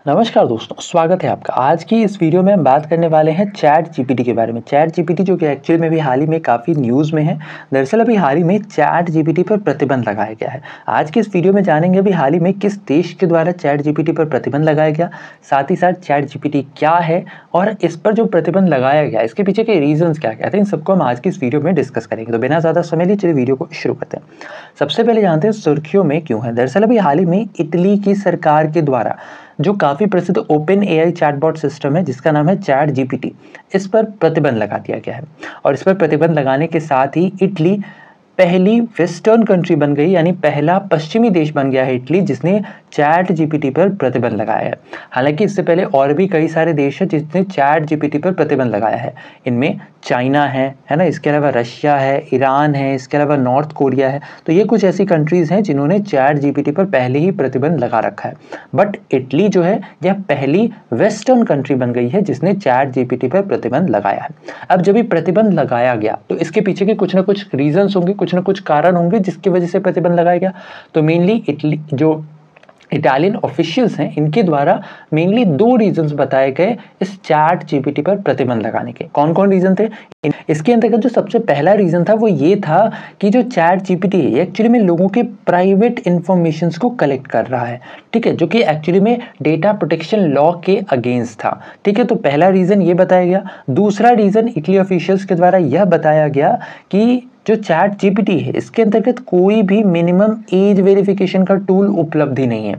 नमस्कार दोस्तों, स्वागत है आपका। आज की इस वीडियो में हम बात करने वाले हैं चैट जीपीटी के बारे में। चैट जीपीटी जो कि एक्चुअल में भी हाल ही में काफ़ी न्यूज़ में है। दरअसल अभी हाल ही में चैट जीपीटी पर प्रतिबंध लगाया गया है। आज की इस वीडियो में जानेंगे अभी हाल ही में किस देश के द्वारा चैट जीपीटी पर प्रतिबंध लगाया गया, साथ ही साथ चैट जीपीटी क्या है और इस पर जो प्रतिबंध लगाया गया इसके पीछे के रीजंस क्या क्या थे, इन सबको हम आज की इस वीडियो में डिस्कस करेंगे। तो बिना ज़्यादा समय लिए चलिए वीडियो को शुरू करते हैं। सबसे पहले जानते हैं सुर्खियों में क्यों है। दरअसल अभी हाल ही में इटली की सरकार के द्वारा जो काफ़ी प्रसिद्ध ओपन एआई चैटबॉट सिस्टम है जिसका नाम है चैट जीपीटी, इस पर प्रतिबंध लगा दिया गया है। और इस पर प्रतिबंध लगाने के साथ ही इटली पहली वेस्टर्न कंट्री बन गई, यानी पहला पश्चिमी देश बन गया है इटली जिसने चैट जीपीटी पर प्रतिबंध लगाया है। हालांकि इससे पहले और भी कई सारे देश हैं जिसने चैट जीपीटी पर प्रतिबंध लगाया है। इनमें चाइना है ना, इसके अलावा रशिया है, ईरान है, इसके अलावा नॉर्थ कोरिया है। तो ये कुछ ऐसी कंट्रीज़ हैं जिन्होंने चैट जीपीटी पर पहले ही प्रतिबंध लगा रखा है। बट इटली जो है यह पहली वेस्टर्न कंट्री बन गई है जिसने चैट जीपीटी पर प्रतिबंध लगाया है। अब जब ये प्रतिबंध लगाया गया तो इसके पीछे के कुछ ना कुछ रीजंस होंगे, कुछ ना कुछ कारण होंगे जिसकी वजह से प्रतिबंध लगाया गया। तो मेनली इटली जो इटालियन ऑफिशियल्स हैं इनके द्वारा मेनली दो रीजंस बताए गए इस चैट जीपीटी पर प्रतिबंध लगाने के। कौन कौन रीजन थे? इसके अंतर्गत जो सबसे पहला रीजन था वो ये था कि जो चैट जीपीटी है एक्चुअली में लोगों के प्राइवेट इंफॉर्मेशंस को कलेक्ट कर रहा है, ठीक है, जो कि एक्चुअली में डेटा प्रोटेक्शन लॉ के अगेंस्ट था। ठीक है, तो पहला रीजन ये बताया गया। दूसरा रीजन इटली ऑफिशियल्स के द्वारा यह बताया गया कि जो चैट जीपीटी है इसके अंतर्गत कोई भी मिनिमम एज वेरिफिकेशन का टूल उपलब्ध ही नहीं है।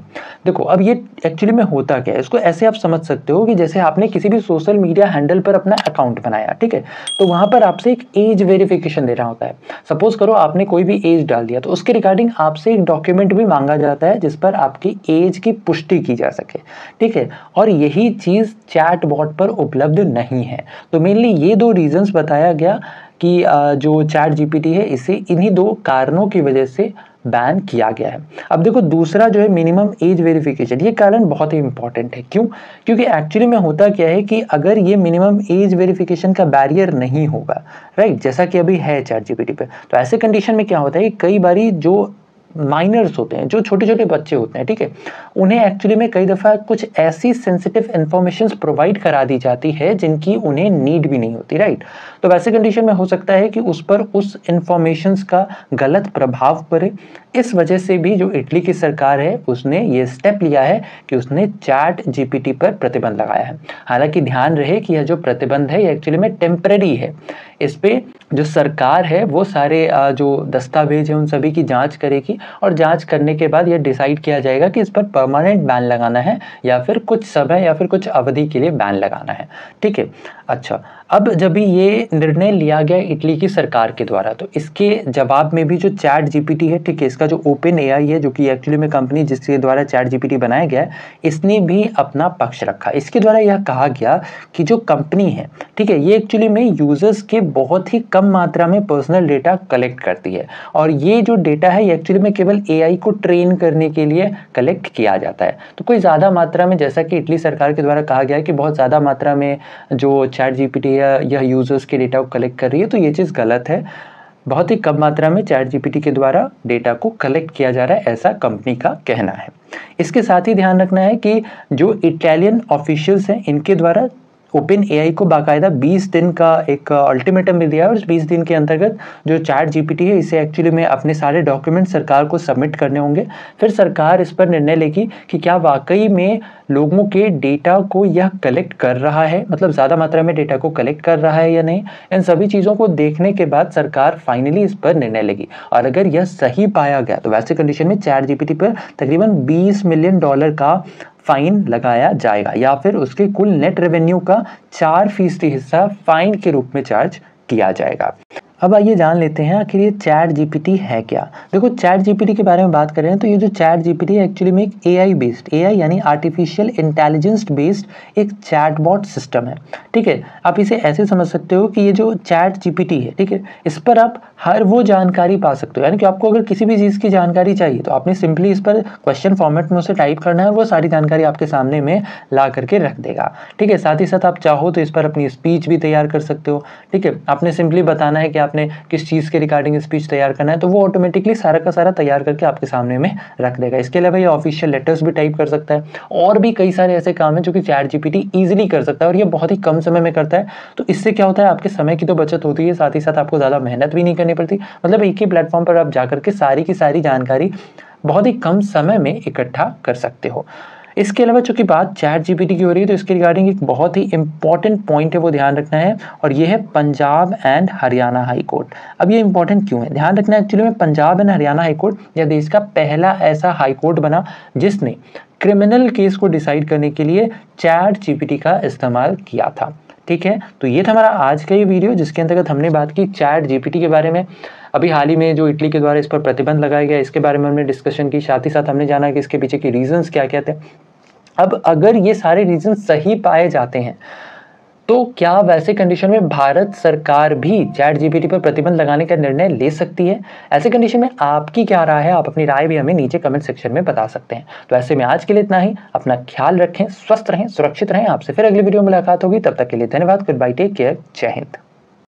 देखो अब ये एक्चुअली में होता क्या है, इसको ऐसे आप समझ सकते हो कि जैसे आपने किसी भी सोशल मीडिया हैंडल पर अपना अकाउंट बनाया, ठीक है, तो वहां पर आपसे एक एज वेरिफिकेशन देना होता है। सपोज करो आपने कोई भी एज डाल दिया तो उसके रिगार्डिंग आपसे एक डॉक्यूमेंट भी मांगा जाता है जिस पर आपकी एज की पुष्टि की जा सके, ठीक है, और यही चीज चैट बॉट पर उपलब्ध नहीं है। तो मेनली ये दो रीजंस बताया गया कि जो चैट जीपीटी है इसे इन्हीं दो कारणों की वजह से बैन किया गया है। अब देखो दूसरा जो है मिनिमम एज वेरिफिकेशन, ये कारण बहुत ही इंपॉर्टेंट है। क्यों? क्योंकि एक्चुअली में होता क्या है कि अगर ये मिनिमम एज वेरिफिकेशन का बैरियर नहीं होगा, राइट, जैसा कि अभी है चैट जीपीटी पे, तो ऐसे कंडीशन में क्या होता है कि कई बारी जो माइनर्स होते हैं, जो छोटे छोटे बच्चे होते हैं, ठीक है, उन्हें एक्चुअली में कई दफ़ा कुछ ऐसी सेंसिटिव इन्फॉर्मेशन प्रोवाइड करा दी जाती है जिनकी उन्हें नीड भी नहीं होती, राइट। तो वैसे कंडीशन में हो सकता है कि उस पर उस इंफॉर्मेशंस का गलत प्रभाव पड़े। इस वजह से भी जो इटली की सरकार है उसने ये स्टेप लिया है कि उसने चैट जीपीटी पर प्रतिबंध लगाया है। हालांकि ध्यान रहे कि यह जो प्रतिबंध है ये एक्चुअली में टेम्पररी है। इस पे जो सरकार है वो सारे जो दस्तावेज है उन सभी की जांच करेगी और जांच करने के बाद यह डिसाइड किया जाएगा कि इस पर परमानेंट बैन लगाना है या फिर कुछ समय या फिर कुछ अवधि के लिए बैन लगाना है, ठीक है। अच्छा, अब जब ये निर्णय लिया गया इटली की सरकार के द्वारा तो इसके जवाब में भी जो चैट जीपीटी है, ठीक है, इसका जो ओपन एआई है जो कि एक्चुअली में कंपनी जिसके द्वारा चैट जीपीटी बनाया गया है, इसने भी अपना पक्ष रखा। इसके द्वारा यह कहा गया कि जो कंपनी है, ठीक है, ये एक्चुअली में यूजर्स के बहुत ही कम मात्रा में पर्सनल डेटा कलेक्ट करती है और ये जो डेटा है एक्चुअली में केवल एआई को ट्रेन करने के लिए कलेक्ट किया जाता है। तो कोई ज़्यादा मात्रा में, जैसा कि इटली सरकार के द्वारा कहा गया है कि बहुत ज़्यादा मात्रा में जो चैट जीपीटी यह यूजर्स के डेटा को कलेक्ट कर रही है, तो ये चीज़ गलत है। बहुत ही कम मात्रा में चैट जीपीटी के द्वारा डेटा को कलेक्ट किया जा रहा है, ऐसा कंपनी का कहना है। इसके साथ ही ध्यान रखना है कि जो इटालियन ऑफिशियल्स हैं इनके द्वारा ओपन एआई को बाकायदा 20 दिन का एक अल्टीमेटम भी दिया है और इस 20 दिन के अंतर्गत जो चैट जीपीटी है इसे एक्चुअली में अपने सारे डॉक्यूमेंट सरकार को सबमिट करने होंगे। फिर सरकार इस पर निर्णय लेगी कि क्या वाकई में लोगों के डेटा को यह कलेक्ट कर रहा है, मतलब ज़्यादा मात्रा में डेटा को कलेक्ट कर रहा है या नहीं। इन सभी चीज़ों को देखने के बाद सरकार फाइनली इस पर निर्णय लेगी और अगर यह सही पाया गया तो वैसे कंडीशन में चैट जीपीटी पर तकरीबन $20 मिलियन का फाइन लगाया जाएगा या फिर उसके कुल नेट रेवेन्यू का 4% हिस्सा फाइन के रूप में चार्ज किया जाएगा। अब आइए जान लेते हैं आखिर ये चैट जीपीटी है क्या। देखो चैट जीपीटी के बारे में बात करें तो ये जो चैट जीपीटी है एक्चुअली में एक एआई बेस्ड, एआई यानी आर्टिफिशियल इंटेलिजेंस बेस्ड एक चैटबॉट सिस्टम है, ठीक है। आप इसे ऐसे समझ सकते हो कि ये जो चैट जीपीटी है, ठीक है, इस पर आप हर वो जानकारी पा सकते हो, यानी कि आपको अगर किसी भी चीज़ की जानकारी चाहिए तो आपने सिंपली इस पर क्वेश्चन फॉर्मेट में उसे टाइप करना है और वो सारी जानकारी आपके सामने में ला करके रख देगा, ठीक है। साथ ही साथ आप चाहो तो इस पर अपनी स्पीच भी तैयार कर सकते हो, ठीक है। आपने सिंपली बताना है कि आपने किस चीज़ के रिगार्डिंग स्पीच तैयार करना है, तो वो ऑटोमेटिकली सारा का सारा तैयार करके आपके सामने में रख देगा। इसके अलावा ये ऑफिशियल लेटर्स भी टाइप कर सकता है और भी कई सारे ऐसे काम हैं जो कि चैट जीपीटी ईजिली कर सकता है और ये बहुत ही कम समय में करता है। तो इससे क्या होता है, आपके समय की तो बचत होती है, साथ ही साथ आपको ज़्यादा मेहनत भी नहीं करनी पड़ती। मतलब एक ही प्लेटफॉर्म पर आप जाकर के सारी की सारी जानकारी बहुत ही कम समय में इकट्ठा कर सकते हो। इसके अलावा चूंकि बात चैट जीपीटी की हो रही है, तो इसके रिगार्डिंग एक बहुत ही इंपॉर्टेंट पॉइंट है, वो ध्यान रखना है, और ये है Punjab and Haryana high court. अब ये इंपॉर्टेंट क्यों है, ध्यान रखना है। एक्चुअली में Punjab and Haryana high court यह देश का पहला ऐसा हाई कोर्ट बना जिसने क्रिमिनल केस को डिसाइड करने के लिए चैट जीपीटी का इस्तेमाल किया था। ठीक है, तो ये था हमारा आज का ये वीडियो जिसके अंतर्गत हमने बात की चैट जीपीटी के बारे में। अभी हाल ही में जो इटली के द्वारा इस पर प्रतिबंध लगाया गया, इसके बारे में हमने डिस्कशन की, साथ ही साथ हमने जाना कि इसके पीछे के रीजंस क्या क्या थे। अब अगर ये सारे रीजन सही पाए जाते हैं तो क्या वैसे कंडीशन में भारत सरकार भी चैट जीपीटी पर प्रतिबंध लगाने का निर्णय ले सकती है? ऐसे कंडीशन में आपकी क्या राय है? आप अपनी राय भी हमें नीचे कमेंट सेक्शन में बता सकते हैं। तो ऐसे में आज के लिए इतना ही। अपना ख्याल रखें, स्वस्थ रहें, सुरक्षित रहें। आपसे फिर अगली वीडियो में मुलाकात होगी, तब तक के लिए धन्यवाद। गुड बाय, टेक केयर, जय हिंद।